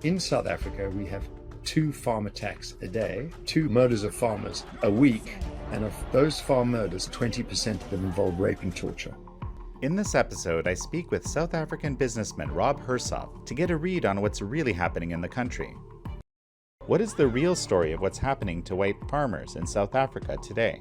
In South Africa, we have 2 farm attacks a day, 2 murders of farmers a week, and of those farm murders, 20% of them involve rape and torture. In this episode, I speak with South African businessman Rob Hersov to get a read on what's really happening in the country. What is the real story of what's happening to white farmers in South Africa today?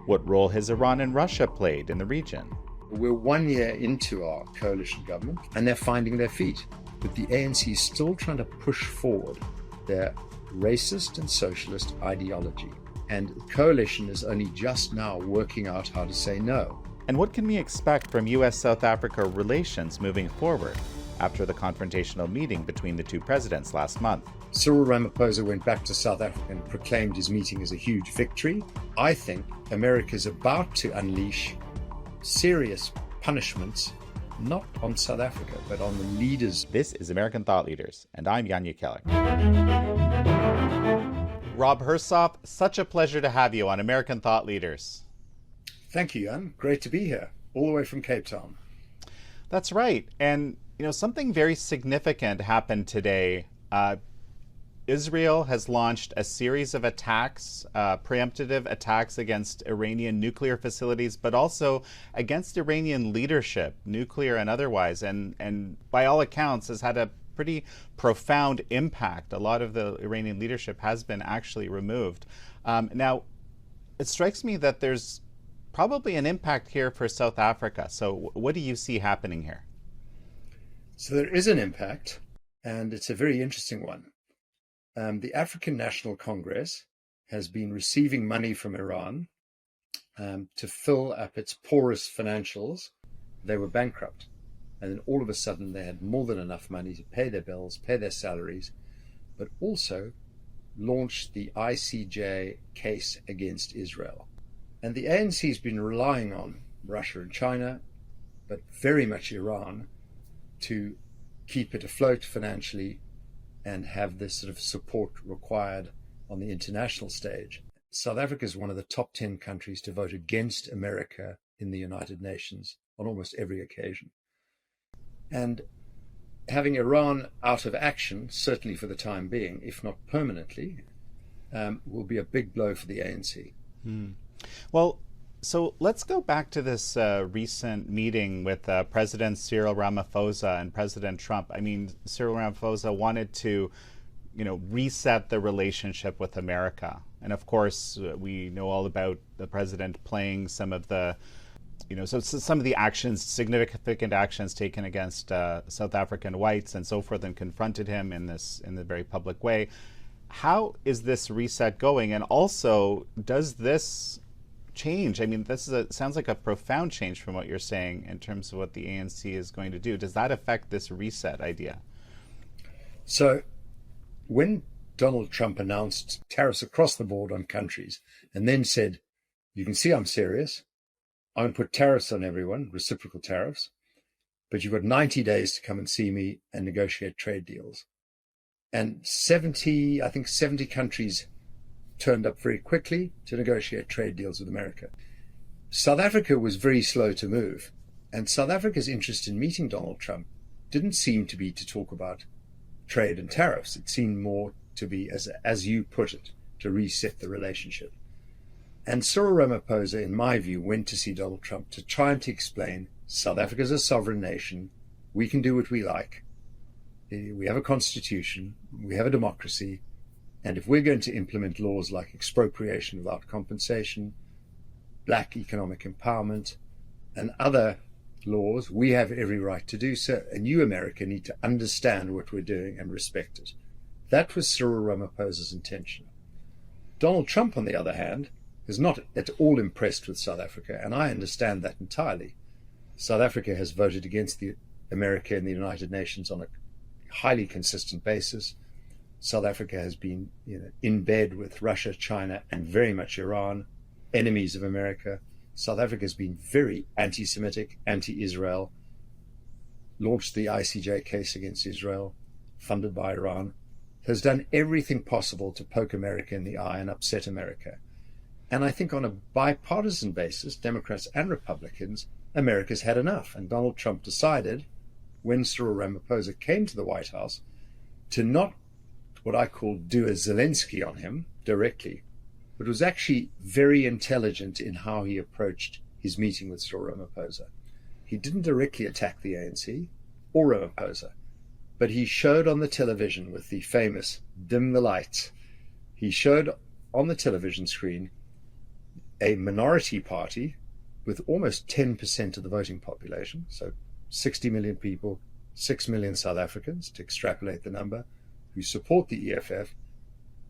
What role has Iran and Russia played in the region? We're 1 year into our coalition government, and they're finding their feet. But the ANC is still trying to push forward their racist and socialist ideology. And the coalition is only just now working out how to say no. And what can we expect from U.S. South Africa relations moving forward after the confrontational meeting between the 2 presidents last month? Cyril Ramaphosa went back to South Africa and proclaimed his meeting as a huge victory. I think America is about to unleash serious punishments, not on South Africa, but on the leaders. This is American Thought Leaders, and I'm Jan Jekielek. Rob Hersov, such a pleasure to have you on American Thought Leaders. Thank you, Jan. Great to be here, all the way from Cape Town. That's right. And, something very significant happened today. Israel has launched a series of attacks, preemptive attacks against Iranian nuclear facilities, but also against Iranian leadership, nuclear and otherwise, and by all accounts has had a pretty profound impact. A lot of the Iranian leadership has been actually removed. Now, it strikes me that there's probably an impact here for South Africa. So what do you see happening here? So there is an impact, and it's a very interesting one. The African National Congress has been receiving money from Iran to fill up its porous financials. They were bankrupt. And then all of a sudden they had more than enough money to pay their bills, pay their salaries, but also launched the ICJ case against Israel. And the ANC has been relying on Russia and China, but very much Iran, to keep it afloat financially and have this sort of support required on the international stage. South Africa is one of the top 10 countries to vote against America in the United Nations on almost every occasion. And having Iran out of action, certainly for the time being, if not permanently, will be a big blow for the ANC. Well, so let's go back to this recent meeting with President Cyril Ramaphosa and President Trump. I mean, Cyril Ramaphosa wanted to, reset the relationship with America. And of course, we know all about the president playing some of the, so some of the actions, significant actions taken against South African whites and so forth, and confronted him in the very public way. How is this reset going? And also, does this change? I mean, sounds like a profound change from what you're saying in terms of what the ANC is going to do. Does that affect this reset idea? So when Donald Trump announced tariffs across the board on countries and then said, you can see I'm serious, I'm going to put tariffs on everyone, reciprocal tariffs, but you've got 90 days to come and see me and negotiate trade deals. And 70 countries turned up very quickly to negotiate trade deals with America. South Africa was very slow to move, and South Africa's interest in meeting Donald Trump didn't seem to be to talk about trade and tariffs. It seemed more to be, as you put it, to reset the relationship. And Cyril Ramaphosa, in my view, went to see Donald Trump to try and to explain South Africa is a sovereign nation. We can do what we like. We have a constitution. We have a democracy. And if we're going to implement laws like expropriation without compensation, black economic empowerment, and other laws, we have every right to do so. And you, America, need to understand what we're doing and respect it. That was Cyril Ramaphosa's intention. Donald Trump, on the other hand, is not at all impressed with South Africa, and I understand that entirely. South Africa has voted against America in the United Nations on a highly consistent basis. South Africa has been in bed with Russia, China, and very much Iran, enemies of America. South Africa has been very anti-Semitic, anti-Israel, launched the ICJ case against Israel, funded by Iran, has done everything possible to poke America in the eye and upset America. And I think on a bipartisan basis, Democrats and Republicans, America's had enough. And Donald Trump decided, when Cyril Ramaphosa came to the White House, to not what I call do a Zelensky on him directly, but was actually very intelligent in how he approached his meeting with Cyril Ramaphosa. He didn't directly attack the ANC or Ramaphosa, but he showed on the television with the famous dim the lights. He showed on the television screen a minority party with almost 10% of the voting population, so 60 million people, 6 million South Africans, to extrapolate the number, who support the EFF.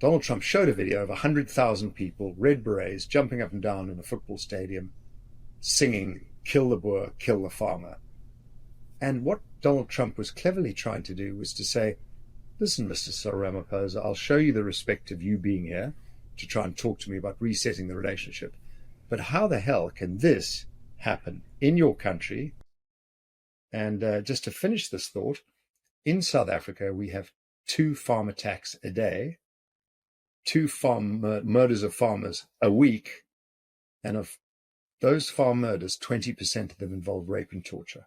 Donald Trump showed a video of 100,000 people, red berets, jumping up and down in a football stadium, singing, "Kill the Boer, kill the farmer." And what Donald Trump was cleverly trying to do was to say, listen, Mr. Cyril Ramaphosa, I'll show you the respect of you being here to try and talk to me about resetting the relationship. But how the hell can this happen in your country? And just to finish this thought, in South Africa, we have 2 farm attacks a day, 2 farm murders of farmers a week, and of those farm murders, 20% of them involve rape and torture.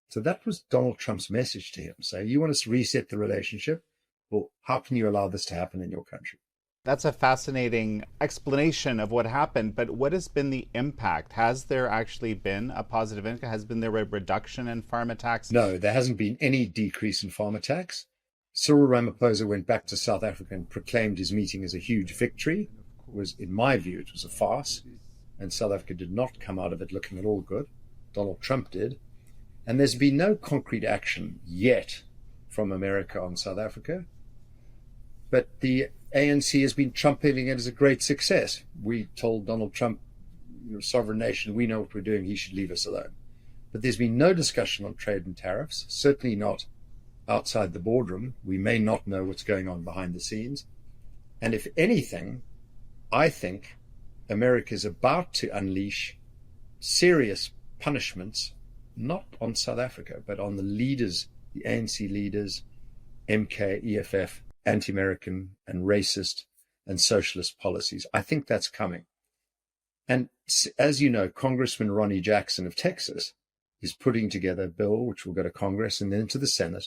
So that was Donald Trump's message to him. Say, you want us to reset the relationship? Well, how can you allow this to happen in your country? That's a fascinating explanation of what happened, but what has been the impact? Has there actually been a positive impact? Has been there a reduction in farm attacks? No, there hasn't been any decrease in farm attacks. Cyril Ramaphosa went back to South Africa and proclaimed his meeting as a huge victory. In my view, it was a farce, and South Africa did not come out of it looking at all good. Donald Trump did. And there's been no concrete action yet from America on South Africa. But the ANC has been trumpeting it as a great success. We told Donald Trump, you're a sovereign nation, we know what we're doing, he should leave us alone. But there's been no discussion on trade and tariffs, certainly not outside the boardroom. We may not know what's going on behind the scenes. And if anything, I think America is about to unleash serious punishments, not on South Africa, but on the leaders, the ANC leaders, MK, EFF, anti-American and racist and socialist policies. I think that's coming. And as you know, Congressman Ronnie Jackson of Texas is putting together a bill which will go to Congress and then to the Senate,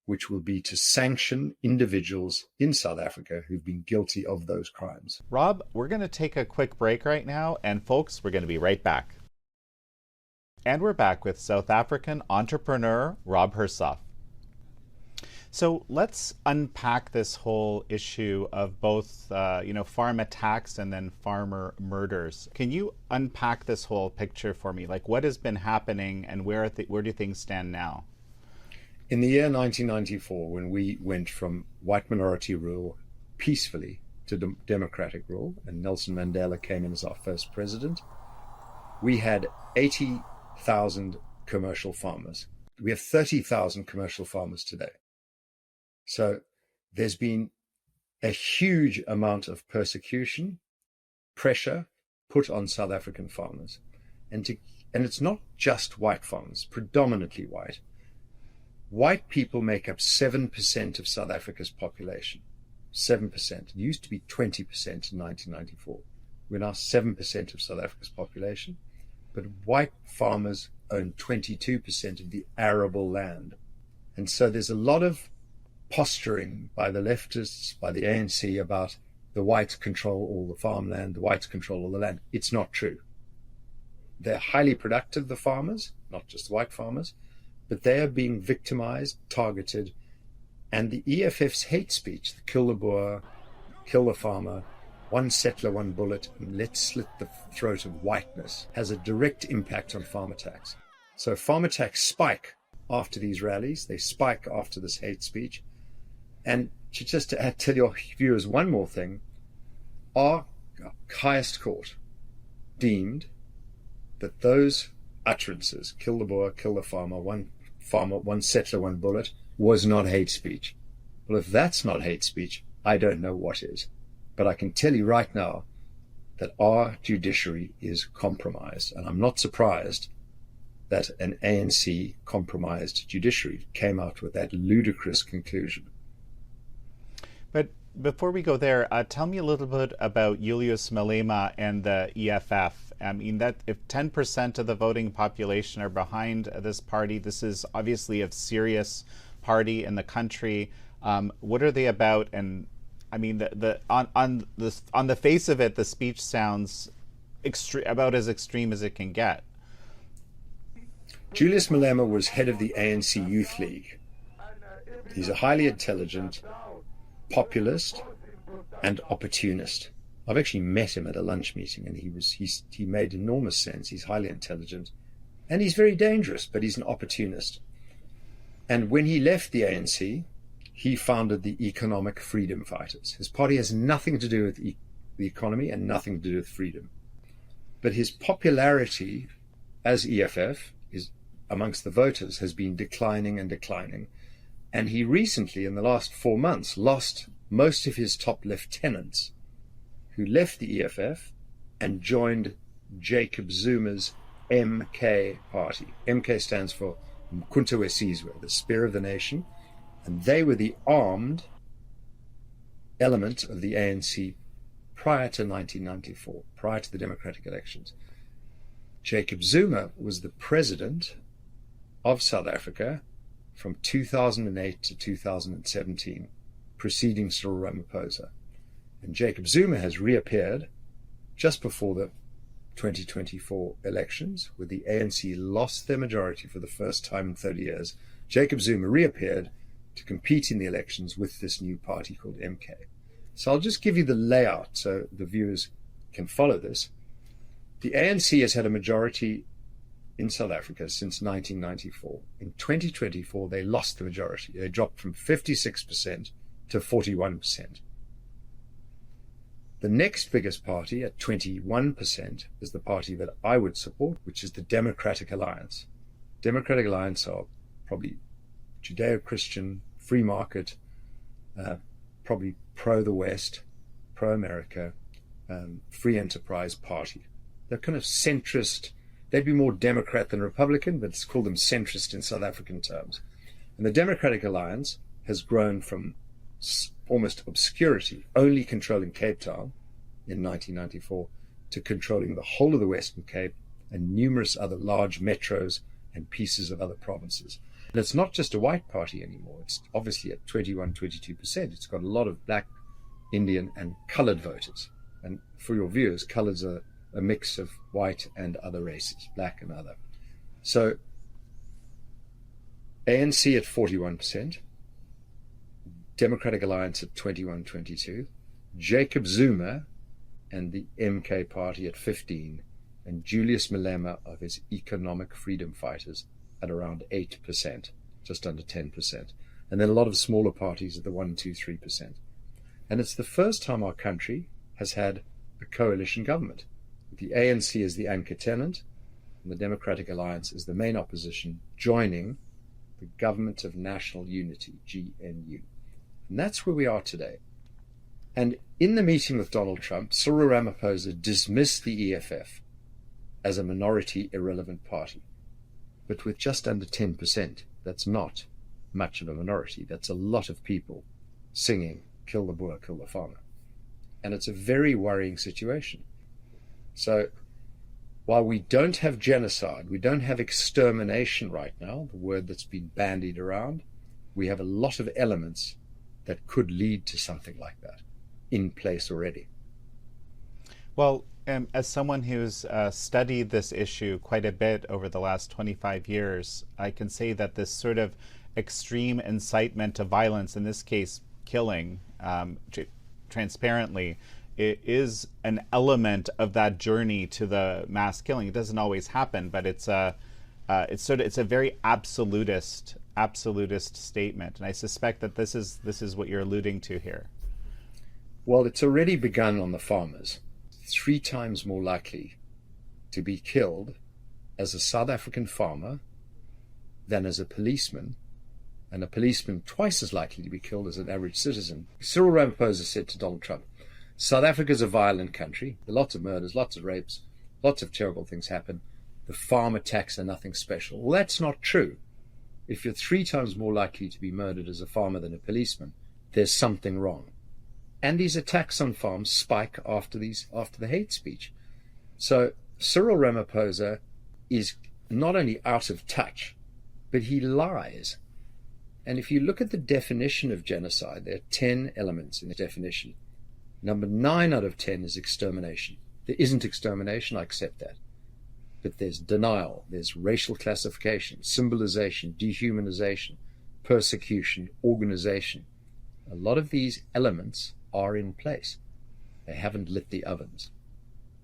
which will be to sanction individuals in South Africa who've been guilty of those crimes. Rob, we're going to take a quick break right now, and folks, we're going to be right back. And we're back with South African entrepreneur Rob Hersov. So let's unpack this whole issue of both, farm attacks and then farmer murders. Can you unpack this whole picture for me? Like, what has been happening, and where do things stand now? In the year 1994, when we went from white minority rule peacefully to democratic rule, and Nelson Mandela came in as our first president, we had 80,000 commercial farmers. We have 30,000 commercial farmers today. So there's been a huge amount of persecution, pressure put on South African farmers. And it's not just white farmers, predominantly white. White people make up 7% of South Africa's population. 7%. It used to be 20% in 1994. We're now 7% of South Africa's population. But white farmers own 22% of the arable land. And so there's a lot of posturing by the leftists, by the ANC, about the whites control all the farmland, the whites control all the land. It's not true. They're highly productive, the farmers, not just white farmers, but they are being victimized, targeted, and the EFF's hate speech, the kill the Boer, kill the farmer, one settler, one bullet, and let's slit the throat of whiteness, has a direct impact on farm attacks. So farm attacks spike after these rallies, they spike after this hate speech. And just to tell your viewers one more thing, our highest court deemed that those utterances, kill the Boer, kill the farmer, one settler, one bullet, was not hate speech. Well, if that's not hate speech, I don't know what is. But I can tell you right now that our judiciary is compromised. And I'm not surprised that an ANC compromised judiciary came out with that ludicrous conclusion. But before we go there, tell me a little bit about Julius Malema and the EFF. I mean, that if 10% of the voting population are behind this party, this is obviously a serious party in the country. What are they about? And I mean, on the face of it, the speech sounds about as extreme as it can get. Julius Malema was head of the ANC Youth League. He's a highly intelligent populist and opportunist. I've actually met him at a lunch meeting, and he made enormous sense. He's highly intelligent, and he's very dangerous, but he's an opportunist. And when he left the ANC, he founded the Economic Freedom Fighters. His party has nothing to do with the economy and nothing to do with freedom. But his popularity as EFF is amongst the voters has been declining and declining. And he recently, in the last 4 months, lost most of his top lieutenants who left the EFF and joined Jacob Zuma's MK party. MK stands for Mkhonto we Sizwe, the Spear of the Nation, and they were the armed element of the ANC prior to 1994, prior to the democratic elections. Jacob Zuma was the president of South Africa from 2008 to 2017, preceding Cyril Ramaphosa. And Jacob Zuma has reappeared just before the 2024 elections, where the ANC lost their majority for the first time in 30 years. Jacob Zuma reappeared to compete in the elections with this new party called MK. So I'll just give you the layout so the viewers can follow this. The ANC has had a majority in South Africa since 1994. In 2024, they lost the majority. They dropped from 56% to 41%. The next biggest party at 21% is the party that I would support, which is the Democratic Alliance. Democratic Alliance are probably Judeo-Christian, free market, probably pro the West, pro-America, free enterprise party. They're kind of centrist. They'd be more Democrat than Republican, but let's call them centrist in South African terms. And the Democratic Alliance has grown from almost obscurity, only controlling Cape Town in 1994, to controlling the whole of the Western Cape and numerous other large metros and pieces of other provinces. And it's not just a white party anymore. It's obviously at 22%. It's got a lot of black, Indian, and colored voters. And for your viewers, colors are a mix of white and other races, black and other. So ANC at 41%, Democratic Alliance at 21-22, Jacob Zuma and the MK party at 15, and Julius Malema of his Economic Freedom Fighters at around 8%, just under 10%. And then a lot of smaller parties at the 1%, 2%, 3%. And it's the first time our country has had a coalition government, with the ANC as the anchor tenant and the Democratic Alliance as the main opposition, joining the Government of National Unity, GNU. And that's where we are today. And in the meeting with Donald Trump, Cyril Ramaphosa dismissed the EFF as a minority irrelevant party. But with just under 10%, that's not much of a minority. That's a lot of people singing, "Kill the Boer, kill the farmer." And it's a very worrying situation. So while we don't have genocide, we don't have extermination right now, the word that's been bandied around, we have a lot of elements that could lead to something like that in place already. Well, as someone who's studied this issue quite a bit over the last 25 years, I can say that this sort of extreme incitement to violence, in this case killing, transparently, it is an element of that journey to the mass killing. It doesn't always happen, but it's a very absolutist statement, and I suspect that this is what you're alluding to here. Well, it's already begun on the farmers. 3 times more likely to be killed as a South African farmer than as a policeman, and a policeman twice as likely to be killed as an average citizen. Cyril Ramaphosa said to Donald Trump, South Africa's a violent country. There are lots of murders, lots of rapes, lots of terrible things happen. The farm attacks are nothing special. Well, that's not true. If you're 3 times more likely to be murdered as a farmer than a policeman, there's something wrong. And these attacks on farms spike after the hate speech. So Cyril Ramaphosa is not only out of touch, but he lies. And if you look at the definition of genocide, there are 10 elements in the definition. Number 9 out of 10 is extermination. There isn't extermination, I accept that. But there's denial, there's racial classification, symbolization, dehumanization, persecution, organization. A lot of these elements are in place. They haven't lit the ovens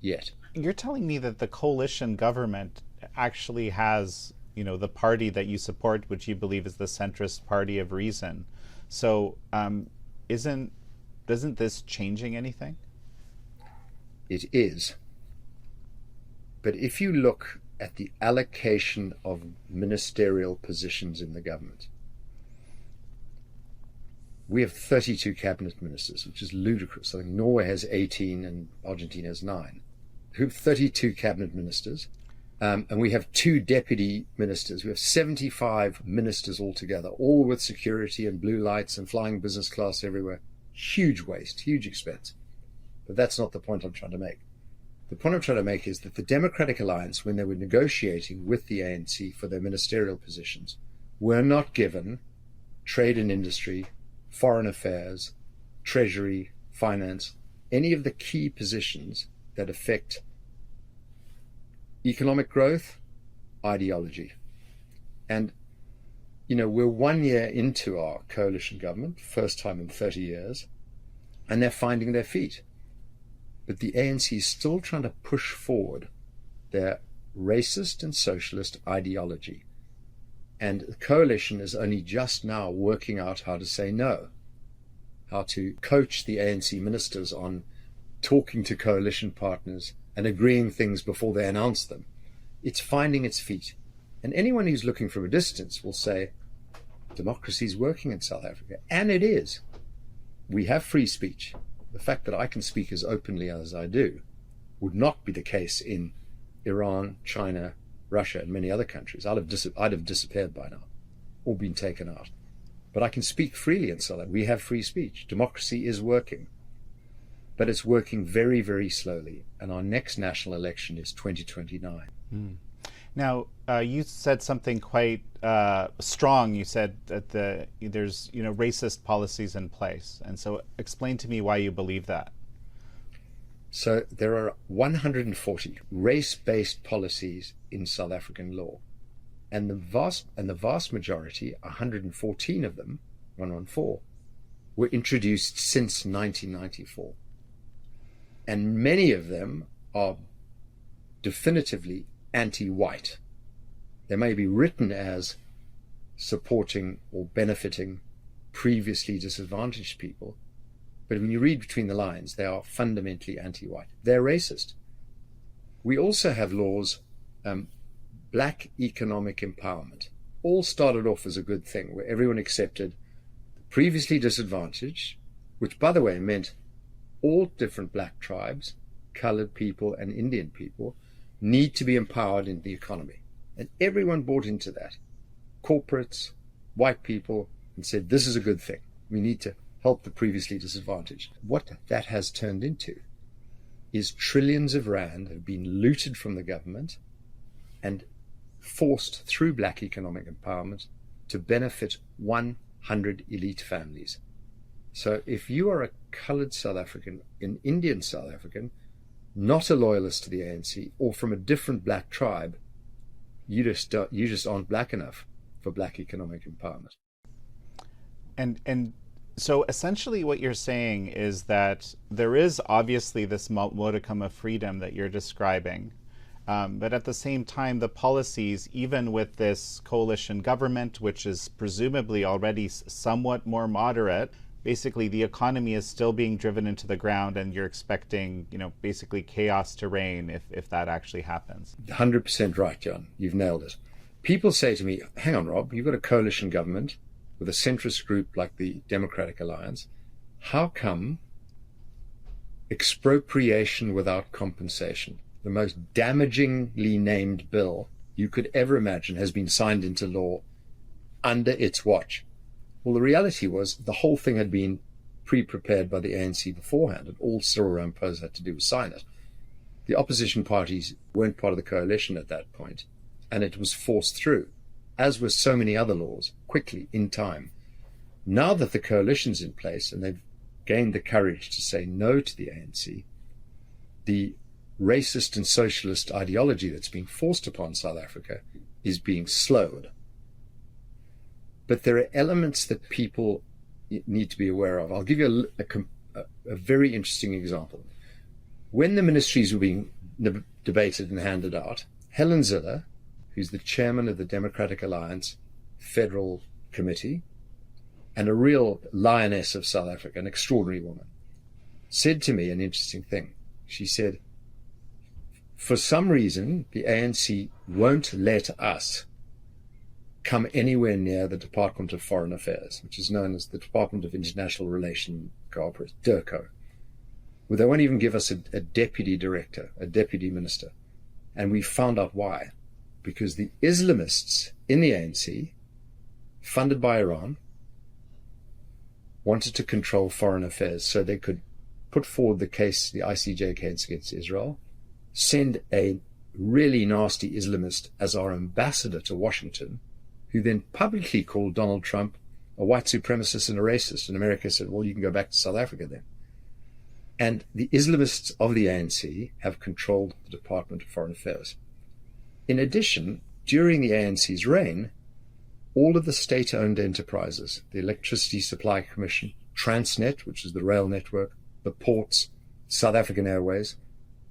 yet. You're telling me that the coalition government actually has, the party that you support, which you believe is the centrist party of reason. So isn't this changing anything? It is. But if you look at the allocation of ministerial positions in the government, we have 32 cabinet ministers, which is ludicrous. I think Norway has 18 and Argentina has 9. We have 32 cabinet ministers, and we have 2 deputy ministers. We have 75 ministers altogether, all with security and blue lights and flying business class everywhere. Huge waste, huge expense. But that's not the point I'm trying to make. The point I'm trying to make is that the Democratic Alliance, when they were negotiating with the ANC for their ministerial positions, were not given trade and industry, foreign affairs, treasury, finance, any of the key positions that affect economic growth, ideology. And, we're 1 year into our coalition government, first time in 30 years, and they're finding their feet. But the ANC is still trying to push forward their racist and socialist ideology. And the coalition is only just now working out how to say no, how to coach the ANC ministers on talking to coalition partners and agreeing things before they announce them. It's finding its feet. And anyone who's looking from a distance will say, democracy is working in South Africa. And it is. We have free speech. The fact that I can speak as openly as I do would not be the case in Iran, China, Russia, and many other countries. I'd have disappeared by now, or been taken out. But I can speak freely in South Africa. We have free speech. Democracy is working. But it's working very, very slowly. And our next national election is 2029. Now, you said something quite strong. You said that there's racist policies in place. And so explain to me why you believe that. So there are 140 race-based policies in South African law, and the vast majority, 114 of them, 114, were introduced since 1994, and many of them are definitively anti-white. They may be written as supporting or benefiting previously disadvantaged people, but when you read between the lines, they are fundamentally anti-white. They're racist. We also have laws, black economic empowerment. All started off as a good thing, where everyone accepted the previously disadvantaged, which, by the way, meant all different black tribes, colored people, and Indian people need to be empowered in the economy. And everyone bought into that. Corporates, white people, and said, this is a good thing. We need to help the previously disadvantaged. What that has turned into is trillions of rand have been looted from the government and forced through black economic empowerment to benefit 100 elite families. So if you are a colored South African, an Indian South African, not a loyalist to the ANC, or from a different black tribe, you just aren't black enough for black economic empowerment. And so essentially what you're saying is that there is obviously this modicum of freedom that you're describing, but at the same time, the policies, even with this coalition government, which is presumably already somewhat more moderate, basically the economy is still being driven into the ground, and you're expecting, basically chaos to reign if that actually happens. 100% right, Jan. You've nailed it. People say to me, hang on, Rob, you've got a coalition government with a centrist group like the Democratic Alliance. How come expropriation without compensation, the most damagingly named bill you could ever imagine, has been signed into law under its watch? Well, the reality was the whole thing had been pre-prepared by the ANC beforehand, and all Cyril Ramaphosa had to do was sign it. The opposition parties weren't part of the coalition at that point, and it was forced through as were so many other laws, quickly, in time. Now that the coalition's in place and they've gained the courage to say no to the ANC, the racist and socialist ideology that's being forced upon South Africa is being slowed. But there are elements that people need to be aware of. I'll give you a very interesting example. When the ministries were being debated and handed out, Helen Zille, who's the chairman of the Democratic Alliance Federal Committee, and a real lioness of South Africa, an extraordinary woman, said to me an interesting thing. She said, for some reason, the ANC won't let us come anywhere near the Department of Foreign Affairs, which is known as the Department of International Relations Cooperation, DIRCO. Well, they won't even give us a deputy director, a deputy minister. And we found out why. Because the Islamists in the ANC, funded by Iran, wanted to control foreign affairs so they could put forward the case, the ICJ case against Israel, send a really nasty Islamist as our ambassador to Washington, who then publicly called Donald Trump a white supremacist and a racist. And America said, well, you can go back to South Africa then. And the Islamists of the ANC have controlled the Department of Foreign Affairs. In addition, during the ANC's reign, all of the state-owned enterprises, the Electricity Supply Commission, Transnet, which is the rail network, the ports, South African Airways,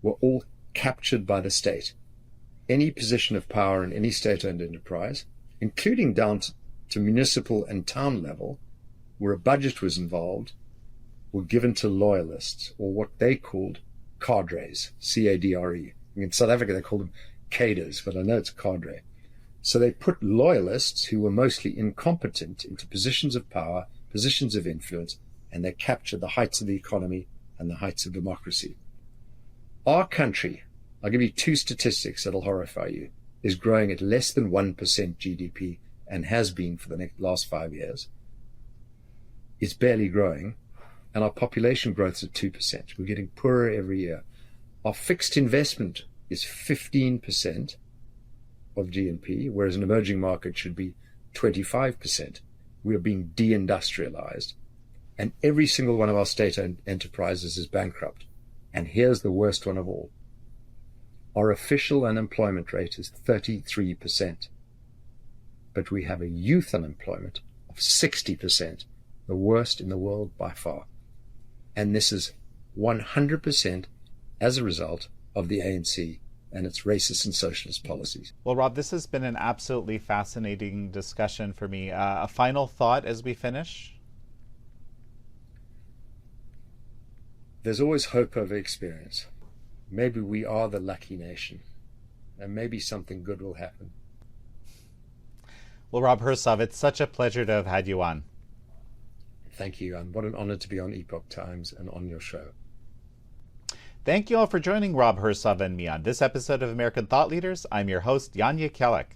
were all captured by the state. Any position of power in any state-owned enterprise, including down to municipal and town level, where a budget was involved, were given to loyalists, or what they called cadres, C-A-D-R-E. In South Africa, they call them cadres, but I know it's cadre. So they put loyalists who were mostly incompetent into positions of power, positions of influence, and they captured the heights of the economy and the heights of democracy. Our country, I'll give you two statistics that'll horrify you, is growing at less than 1% GDP and has been for the last 5 years. It's barely growing, and our population growth is at 2%. We're getting poorer every year. Our fixed investment is 15% of GNP, whereas an emerging market should be 25%. We are being deindustrialized, and every single one of our state-owned enterprises is bankrupt. And here's the worst one of all. Our official unemployment rate is 33%, but we have a youth unemployment of 60%, the worst in the world by far. And this is 100% as a result of the ANC and its racist and socialist policies. Well, Rob, this has been an absolutely fascinating discussion for me. A final thought as we finish? There's always hope over experience. Maybe we are the lucky nation, and maybe something good will happen. Well, Rob Hersov, it's such a pleasure to have had you on. Thank you, and what an honor to be on Epoch Times and on your show. Thank you all for joining Rob Hersov and me on this episode of American Thought Leaders. I'm your host, Jan Jekielek.